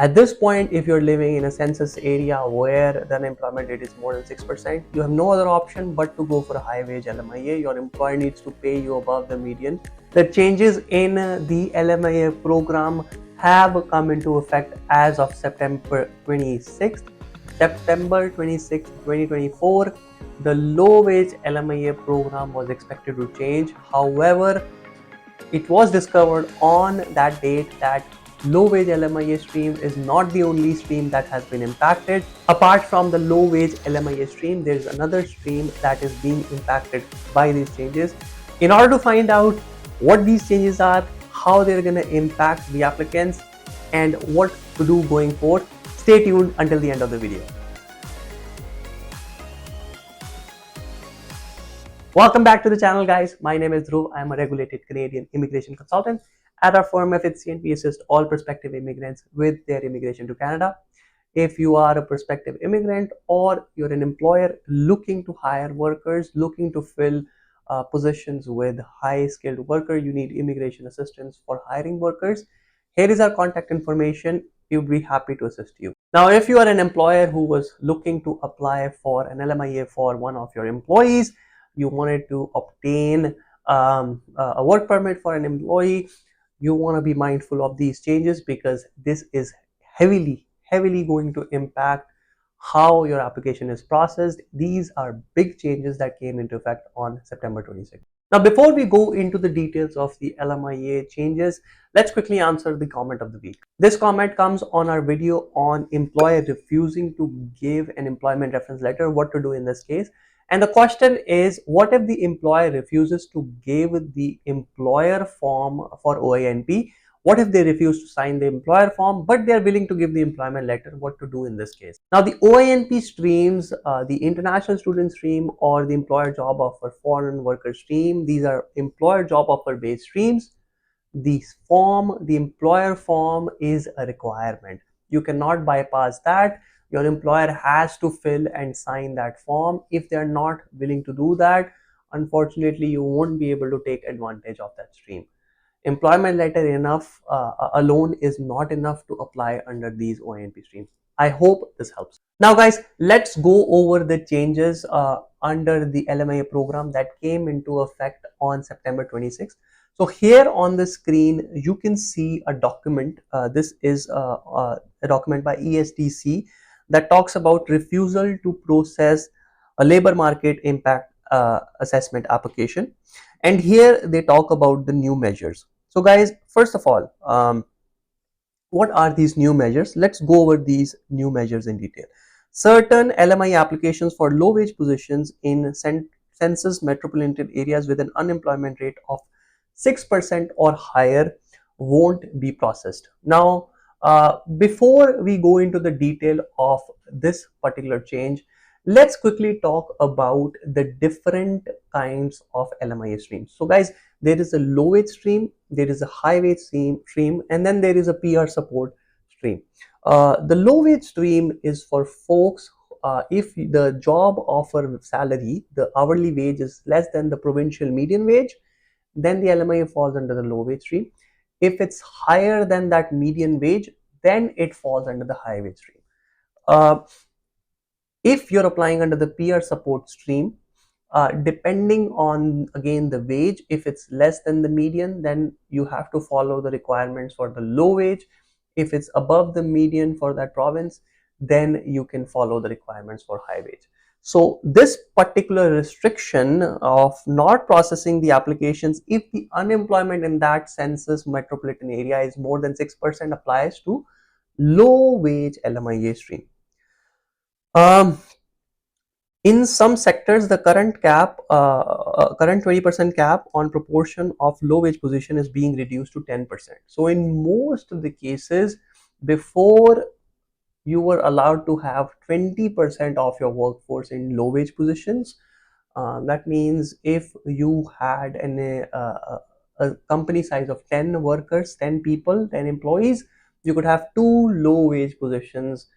At this point, if you're living in a census area where the unemployment rate is more than 6%, you have no other option but to go for a high wage LMIA. Your employer needs to pay you above the median. The changes in the LMIA program have come into effect as of September 26th. September 26, 2024, the low wage LMIA program was expected to change. However, it was discovered on that date that low wage LMIA stream is not the only stream that has been impacted. Apart from the low wage LMIA stream, there is another stream that is being impacted by these changes. In order to find out what these changes are, how they're going to impact the applicants, and what to do going forward, stay tuned until the end of the video. Welcome back to the channel, guys. My name is Dhruv. I am a regulated Canadian immigration consultant. At our firm Effizient, we assist all prospective immigrants with their immigration to Canada. If you are a prospective immigrant or you're an employer looking to hire workers, looking to fill positions with high skilled worker, you need immigration assistance for hiring workers, here is our contact information. We'll be happy to assist you. Now, if you are an employer who was looking to apply for an LMIA for one of your employees, you wanted to obtain a work permit for an employee, you want to be mindful of these changes because this is heavily going to impact how your application is processed. These are big changes that came into effect on September 26th. Now, before we go into the details of the LMIA changes, let's quickly answer the comment of the week. This comment comes on our video on employer refusing to give an employment reference letter, what to do in this case. And the question is, what if the employer refuses to give the employer form for OINP? What if they refuse to sign the employer form, but they are willing to give the employment letter? What to do in this case? Now, the OINP streams, the international student stream or the employer job offer foreign worker stream, these are employer job offer based streams. The employer form is a requirement. You cannot bypass that. Your employer has to fill and sign that form. If they're not willing to do that, unfortunately, you won't be able to take advantage of that stream. Employment letter alone is not enough to apply under these OINP streams. I hope this helps. Now, guys, let's go over the changes under the LMIA program that came into effect on September 26th. So here on the screen, you can see a document. This is a document by ESTC that talks about refusal to process a labor market impact assessment application. And here they talk about the new measures. So guys, first of all, what are these new measures? Let's go over these new measures in detail. Certain LMI applications for low wage positions in census metropolitan areas with an unemployment rate of 6% or higher won't be processed. Now, before we go into the detail of this particular change, let's quickly talk about the different kinds of LMIA streams. So guys, there is a low wage stream, there is a high wage stream, and then there is a PR support stream. The low wage stream is for folks if the job offer salary, the hourly wage is less than the provincial median wage, then the LMIA falls under the low wage stream. If it's higher than that median wage, then it falls under the high wage stream. If you're applying under the peer support stream, depending on again the wage, if it's less than the median, then you have to follow the requirements for the low wage. If it's above the median for that province, then you can follow the requirements for high wage. So this particular restriction of not processing the applications if the unemployment in that census metropolitan area is more than 6% applies to low wage LMIA stream. In some sectors, the current 20% cap on proportion of low wage position is being reduced to 10%. So in most of the cases, before you were allowed to have 20% of your workforce in low wage positions. That means if you had a company size of 10 workers, 10 people, 10 employees, you could have 2 low wage positions.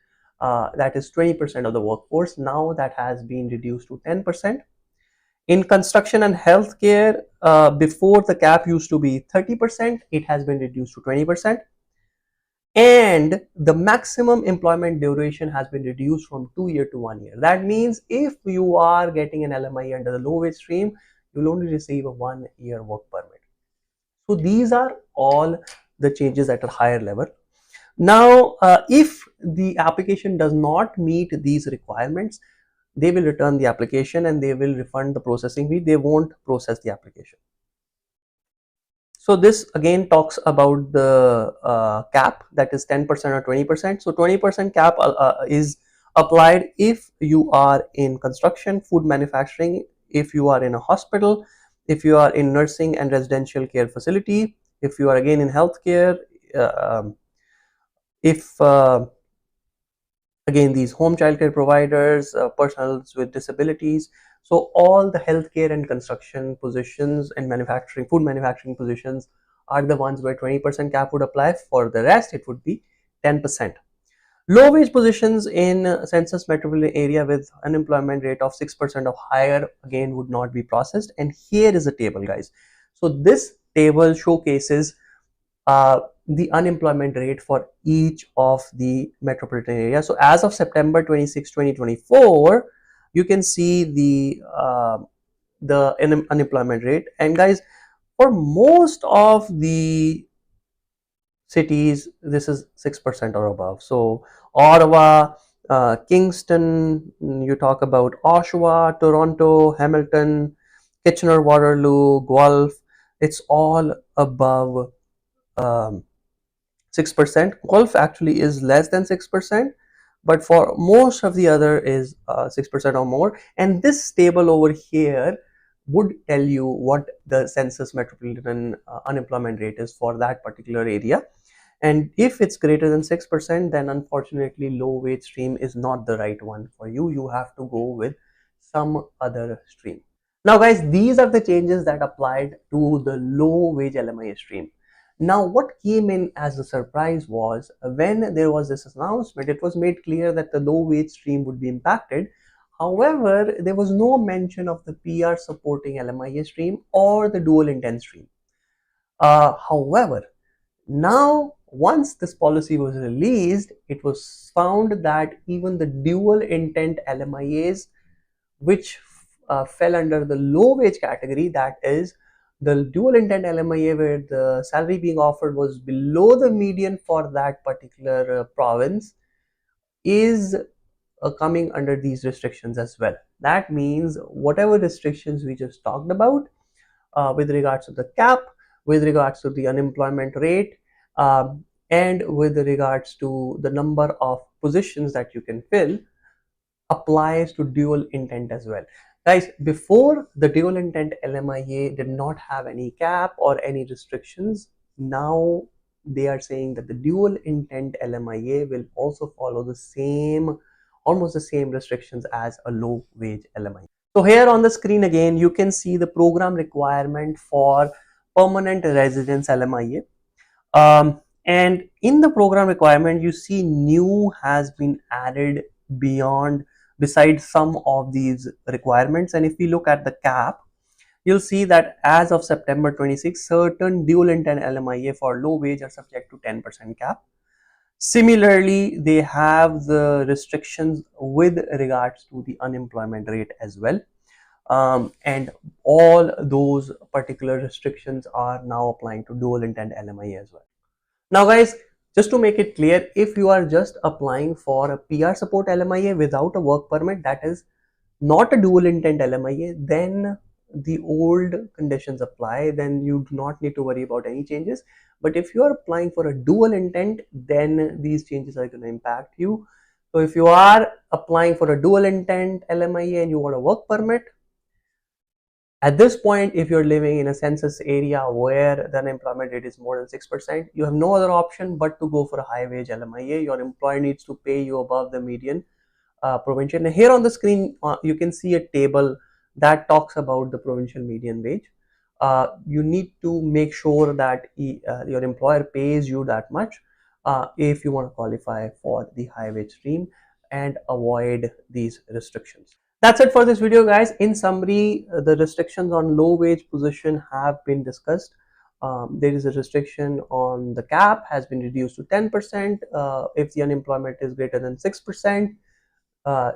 That is 20% of the workforce. Now that has been reduced to 10%. In construction and healthcare, before the cap used to be 30%, it has been reduced to 20%. and the maximum employment duration has been reduced from 2 years to 1 year. That means if you are getting an LMIA under the low wage stream, you'll only receive a 1 year work permit. So these are all the changes at a higher level. Now, if the application does not meet these requirements, they will return the application and they will refund the processing fee. They won't process the application. So this again talks about the cap, that is 10% or 20%. So 20% cap is applied if you are in construction, food manufacturing, if you are in a hospital, if you are in nursing and residential care facility, if you are again in healthcare, if again these home childcare providers, persons with disabilities. So all the healthcare and construction positions and manufacturing, food manufacturing positions are the ones where 20% cap would apply. For the rest, it would be 10%. Low wage positions in census metropolitan area with unemployment rate of 6% or higher again would not be processed. And here is a table, guys. So this table showcases the unemployment rate for each of the metropolitan area. So as of September 26, 2024, you can see the unemployment rate. And guys, for most of the cities, this is 6% or above. So Ottawa, Kingston, you talk about Oshawa, Toronto, Hamilton, Kitchener, Waterloo, Guelph, it's all above 6%. Golf actually is less than 6%, but for most of the other is 6% or more. And this table over here would tell you what the census metropolitan unemployment rate is for that particular area. And if it's greater than 6%, then unfortunately low wage stream is not the right one for you. You have to go with some other stream. Now guys, these are the changes that applied to the low wage LMIA stream. Now what came in as a surprise was when there was this announcement, it was made clear that the low wage stream would be impacted. However, there was no mention of the PR supporting LMIA stream or the dual intent stream. However, now once this policy was released, it was found that even the dual intent LMIAs, which fell under the low wage category, that is the dual intent LMIA where the salary being offered was below the median for that particular province, is coming under these restrictions as well. That means whatever restrictions we just talked about with regards to the cap, with regards to the unemployment rate, and with regards to the number of positions that you can fill, applies to dual intent as well. Guys, before the dual intent LMIA did not have any cap or any restrictions. Now they are saying that the dual intent LMIA will also follow the same, almost the same restrictions as a low wage LMIA. So here on the screen again, you can see the program requirement for permanent residence LMIA. And in the program requirement, you see new has been added besides some of these requirements. And if we look at the cap, you'll see that as of September 26, certain dual intent LMIA for low wage are subject to 10% cap. Similarly, they have the restrictions with regards to the unemployment rate as well. And all those particular restrictions are now applying to dual intent LMIA as well. Now guys, just to make it clear, if you are just applying for a PR support LMIA without a work permit, that is not a dual intent LMIA, then the old conditions apply, then you do not need to worry about any changes. But if you are applying for a dual intent, then these changes are going to impact you. So if you are applying for a dual intent LMIA and you want a work permit, at this point, if you're living in a census area where the unemployment rate is more than 6%, you have no other option but to go for a high wage LMIA. Your employer needs to pay you above the median provincial. And here on the screen, you can see a table that talks about the provincial median wage. You need to make sure that your employer pays you that much if you want to qualify for the high wage stream and avoid these restrictions. That's it for this video, guys. In summary, the restrictions on low wage position have been discussed. There is a restriction on the cap has been reduced to 10%. If the unemployment is greater than 6%,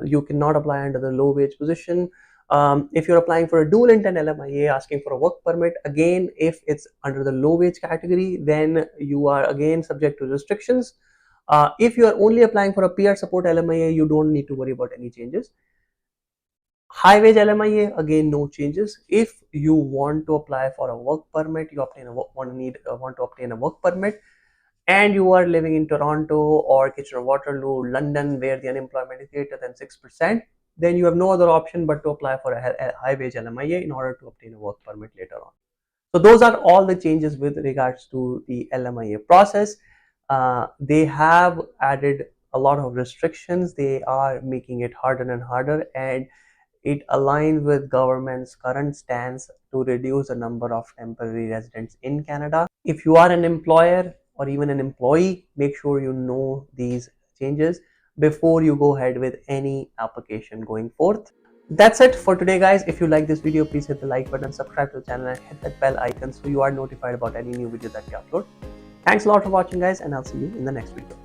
you cannot apply under the low wage position. If you're applying for a dual intent LMIA asking for a work permit, again, if it's under the low wage category, then you are again subject to restrictions. If you are only applying for a PR support LMIA, you don't need to worry about any changes. High wage LMIA, again, no changes. If you want to apply for a work permit, you want to obtain a work permit, and you are living in Toronto or Kitchener-Waterloo, London, where the unemployment is greater than 6%, then you have no other option but to apply for a high wage LMIA in order to obtain a work permit later on. So those are all the changes with regards to the LMIA process. They have added a lot of restrictions. They are making it harder and harder, and it aligns with government's current stance to reduce the number of temporary residents in Canada. If you are an employer or even an employee, make sure you know these changes before you go ahead with any application going forth. That's it for today, guys. If you like this video, please hit the like button, subscribe to the channel, and hit that bell icon so you are notified about any new video that we upload. Thanks a lot for watching, guys, and I'll see you in the next video.